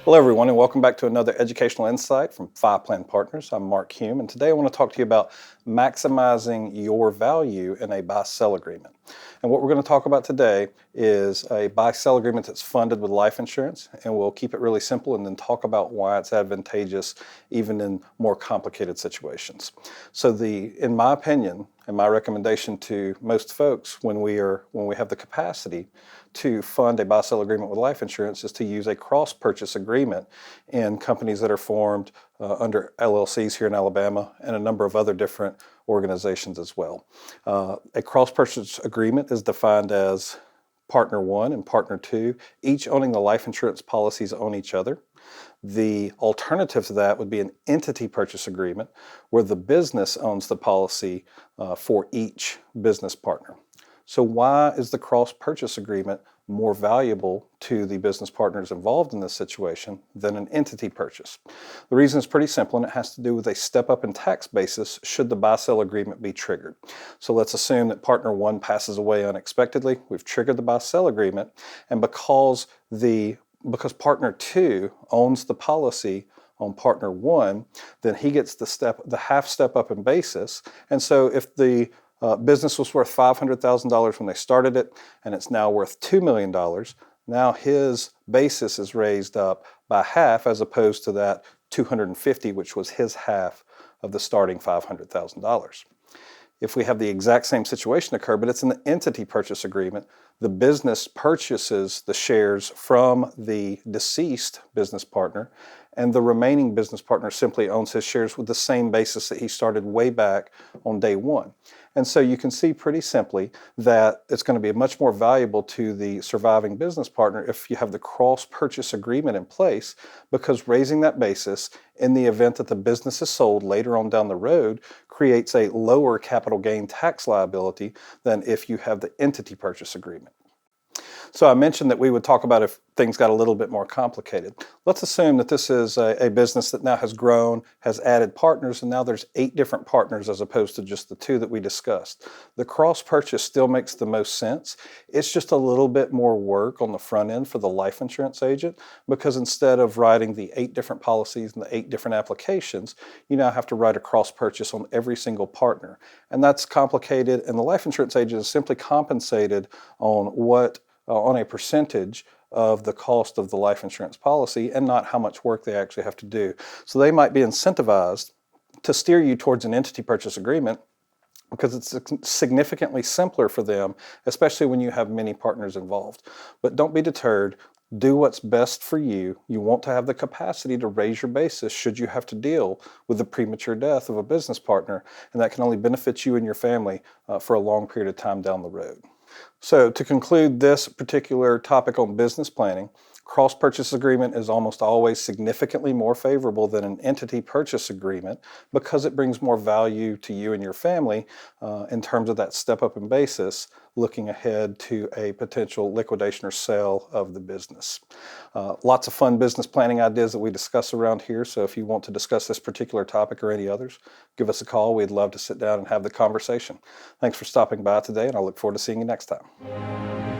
Hello everyone, and welcome back to another educational insight from Five Plan Partners. I'm Mark Hume, and today I want to talk to you about maximizing your value in a buy-sell agreement. And what we're going to talk about today is a buy-sell agreement that's funded with life insurance, and we'll keep it really simple and then talk about why it's advantageous even in more complicated situations. So in my opinion, and my recommendation to most folks when we have the capacity to fund a buy-sell agreement with life insurance is to use a cross-purchase agreement in companies that are formed under LLCs here in Alabama and a number of other different organizations as well. A cross-purchase agreement is defined as partner one and partner two, each owning the life insurance policies on each other. The alternative to that would be an entity purchase agreement where the business owns the policy for each business partner. So why is the cross-purchase agreement more valuable to the business partners involved in this situation than an entity purchase? The reason is pretty simple, and it has to do with a step up in tax basis should the buy-sell agreement be triggered. So let's assume that partner one passes away unexpectedly. We've triggered the buy-sell agreement, and because partner two owns the policy on partner one, then he gets the half step up in basis. And so if the business was worth $500,000 when they started it, and it's now worth $2 million. Now his basis is raised up by half as opposed to that $250,000, which was his half of the starting $500,000. If we have the exact same situation occur, but it's an entity purchase agreement, the business purchases the shares from the deceased business partner, and the remaining business partner simply owns his shares with the same basis that he started way back on day one. And so you can see pretty simply that it's going to be much more valuable to the surviving business partner if you have the cross-purchase agreement in place, because raising that basis in the event that the business is sold later on down the road creates a lower capital gain tax liability than if you have the entity purchase agreement. So I mentioned that we would talk about if things got a little bit more complicated. Let's assume that this is a business that now has grown, has added partners, and now there's 8 different partners as opposed to just the 2 that we discussed. The cross-purchase still makes the most sense. It's just a little bit more work on the front end for the life insurance agent, because instead of writing the 8 different policies and the 8 different applications, you now have to write a cross-purchase on every single partner. And that's complicated, and the life insurance agent is simply compensated on a percentage of the cost of the life insurance policy and not how much work they actually have to do. So they might be incentivized to steer you towards an entity purchase agreement because it's significantly simpler for them, especially when you have many partners involved. But don't be deterred. Do what's best for you. You want to have the capacity to raise your basis should you have to deal with the premature death of a business partner, and that can only benefit you and your family for a long period of time down the road. So to conclude this particular topic on business planning, cross-purchase agreement is almost always significantly more favorable than an entity purchase agreement because it brings more value to you and your family in terms of that step up in basis looking ahead to a potential liquidation or sale of the business. Lots of fun business planning ideas that we discuss around here, so if you want to discuss this particular topic or any others, give us a call. We'd love to sit down and have the conversation. Thanks for stopping by today, and I look forward to seeing you next time.